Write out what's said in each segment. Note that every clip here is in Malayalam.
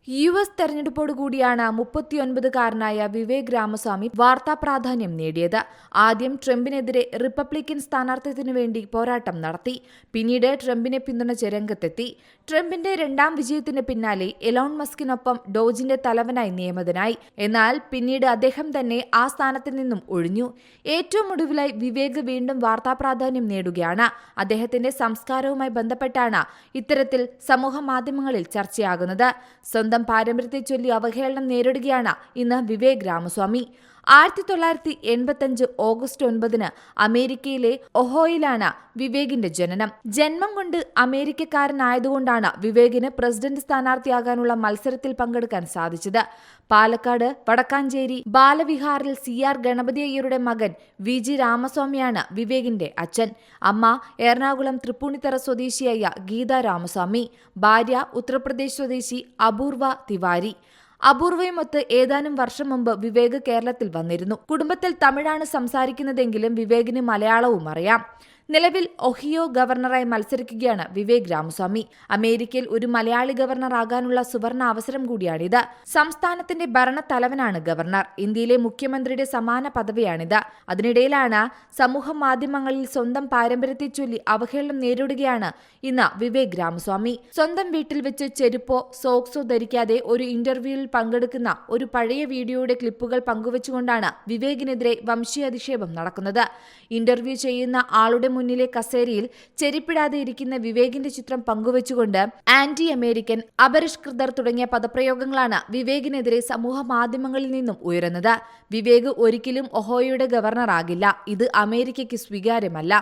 US തെരഞ്ഞെടുപ്പോടുകൂടിയാണ് 39-കാരനായ വിവേക് രാമസ്വാമി വാർത്താ പ്രാധാന്യം നേടിയത്. ആദ്യം ട്രംപിനെതിരെ റിപ്പബ്ലിക്കൻ സ്ഥാനാർത്ഥിത്വത്തിനു വേണ്ടി പോരാട്ടം നടത്തി. പിന്നീട് ട്രംപിനെ പിന്തുണച്ച് രംഗത്തെത്തി. ട്രംപിന്റെ രണ്ടാം വിജയത്തിന് പിന്നാലെ എലോൺ മസ്കിനൊപ്പം ഡോജിന്റെ തലവനായി നിയമിതനായി. എന്നാൽ പിന്നീട് അദ്ദേഹം തന്നെ ആ സ്ഥാനത്തിൽ നിന്നും ഒഴിഞ്ഞു. ഏറ്റവും ഒടുവിലായി വിവേക് വീണ്ടും വാർത്താ പ്രാധാന്യം നേടുകയാണ്. അദ്ദേഹത്തിന്റെ സംസ്കാരവുമായി ബന്ധപ്പെട്ടാണ് ഇത്തരത്തിൽ സമൂഹ മാധ്യമങ്ങളിൽ ചർച്ചയാകുന്നത്. സ്വന്തം പാരമ്പര്യത്തെ ചൊല്ലി അവഹേളനം നേരിടുകയാണ് ഇന്ന് വിവേക് രാമസ്വാമി. 1985 ഓഗസ്റ്റ് 9 അമേരിക്കയിലെ ഒഹോയിലാണ് വിവേകിന്റെ ജനനം. ജന്മം കൊണ്ട് അമേരിക്കക്കാരനായതുകൊണ്ടാണ് വിവേകിന് പ്രസിഡന്റ് സ്ഥാനാർത്ഥിയാകാനുള്ള മത്സരത്തിൽ പങ്കെടുക്കാൻ സാധിച്ചത്. പാലക്കാട് വടക്കാഞ്ചേരി ബാലവിഹാറിൽ CR ഗണപതി അയ്യരുടെ മകൻ VG രാമസ്വാമിയാണ് വിവേകിന്റെ അച്ഛൻ. അമ്മ എറണാകുളം തൃപ്പൂണിത്തറ സ്വദേശിയായ ഗീത രാമസ്വാമി. ഭാര്യ ഉത്തർപ്രദേശ് സ്വദേശി അപൂർവ തിവാരി. അപൂർവയുമൊത്ത് ഏതാനും വർഷം മുമ്പ് വിവേക് കേരളത്തിൽ വന്നിരുന്നു. കുടുംബത്തിൽ തമിഴാണ് സംസാരിക്കുന്നതെങ്കിലും വിവേകിന് മലയാളവും അറിയാം. നിലവിൽ ഒഹിയോ ഗവർണറായി മത്സരിക്കുകയാണ് വിവേക് രാമസ്വാമി. അമേരിക്കയിൽ ഒരു മലയാളി ഗവർണർ ആകാനുള്ള സുവർണ അവസരം കൂടിയാണിത്. സംസ്ഥാനത്തിന്റെ ഭരണത്തലവനാണ് ഗവർണർ. ഇന്ത്യയിലെ മുഖ്യമന്ത്രിയുടെ സമാന പദവിയാണിത്. അതിനിടയിലാണ് സമൂഹ മാധ്യമങ്ങളിൽ സ്വന്തം പാരമ്പര്യത്തെ ചൊല്ലി അവഹേളനം നേരിടുകയാണ് ഇന്ന് വിവേക് രാമസ്വാമി. സ്വന്തം വീട്ടിൽ വെച്ച് ചെരുപ്പോ സോക്സോ ധരിക്കാതെ ഒരു ഇന്റർവ്യൂവിൽ പങ്കെടുക്കുന്ന ഒരു പഴയ വീഡിയോയുടെ ക്ലിപ്പുകൾ പങ്കുവച്ചുകൊണ്ടാണ് വിവേകിനെതിരെ വംശീയ അധിക്ഷേപം നടക്കുന്നത്. ഇന്റർവ്യൂ ചെയ്യുന്ന ആളുടെ മുന്നിലെ കസേരയിൽ ചെരിപ്പിടാതെ ഇരിക്കുന്ന വിവേകിന്റെ ചിത്രം പങ്കുവച്ചുകൊണ്ട് ആന്റി അമേരിക്കൻ, അപരിഷ്കൃതർ തുടങ്ങിയ പദപ്രയോഗങ്ങളാണ് വിവേകിനെതിരെ സമൂഹ മാധ്യമങ്ങളിൽ നിന്നും ഉയരുന്നത്. വിവേക് ഒരിക്കലും ഒഹോയുടെ ഗവർണർ ആകില്ല. ഇത് അമേരിക്കയ്ക്ക് സ്വീകാര്യമല്ല.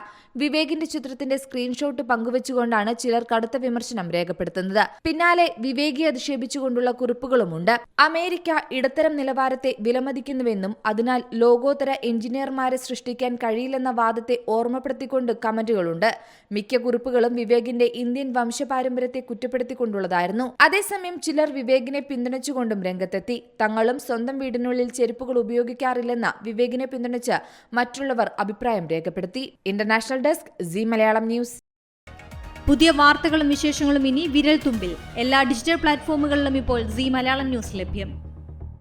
വിവേകിന്റെ ചിത്രത്തിന്റെ സ്ക്രീൻഷോട്ട് പങ്കുവച്ചുകൊണ്ടാണ് ചിലർ കടുത്ത വിമർശനം രേഖപ്പെടുത്തുന്നത്. പിന്നാലെ വിവേകിയെ അധിക്ഷേപിച്ചുകൊണ്ടുള്ള കുറിപ്പുകളുമുണ്ട്. അമേരിക്ക ഇടത്തരം നിലവാരത്തെ വിലമതിക്കുന്നുവെന്നും അതിനാൽ ലോകോത്തര എഞ്ചിനീയർമാരെ സൃഷ്ടിക്കാൻ കഴിയില്ലെന്ന വാദത്തെ ഓർമ്മപ്പെടുത്തിക്കൊണ്ട് കമന്റുകളുണ്ട്. മിക്ക കുറിപ്പുകളും വിവേകിന്റെ ഇന്ത്യൻ വംശപാരമ്പര്യത്തെ കുറ്റപ്പെടുത്തിക്കൊണ്ടുള്ളതായിരുന്നു. അതേസമയം ചിലർ വിവേകിനെ പിന്തുണച്ചുകൊണ്ടും രംഗത്തെത്തി. തങ്ങളും സ്വന്തം വീടിനുള്ളിൽ ചെരുപ്പുകൾ ഉപയോഗിക്കാറില്ലെന്ന് വിവേകിനെ പിന്തുണച്ച് മറ്റുള്ളവർ അഭിപ്രായം രേഖപ്പെടുത്തി. International desk Zee Malayalam news. പുതിയ വാർത്തകളും വിശേഷങ്ങളും ഇനി വിരൽ തുമ്പിൽ. എല്ലാ ഡിജിറ്റൽ പ്ലാറ്റ്ഫോമുകളിലും ഇപ്പോൾ സീ മലയാളം ന്യൂസ് ലഭ്യം.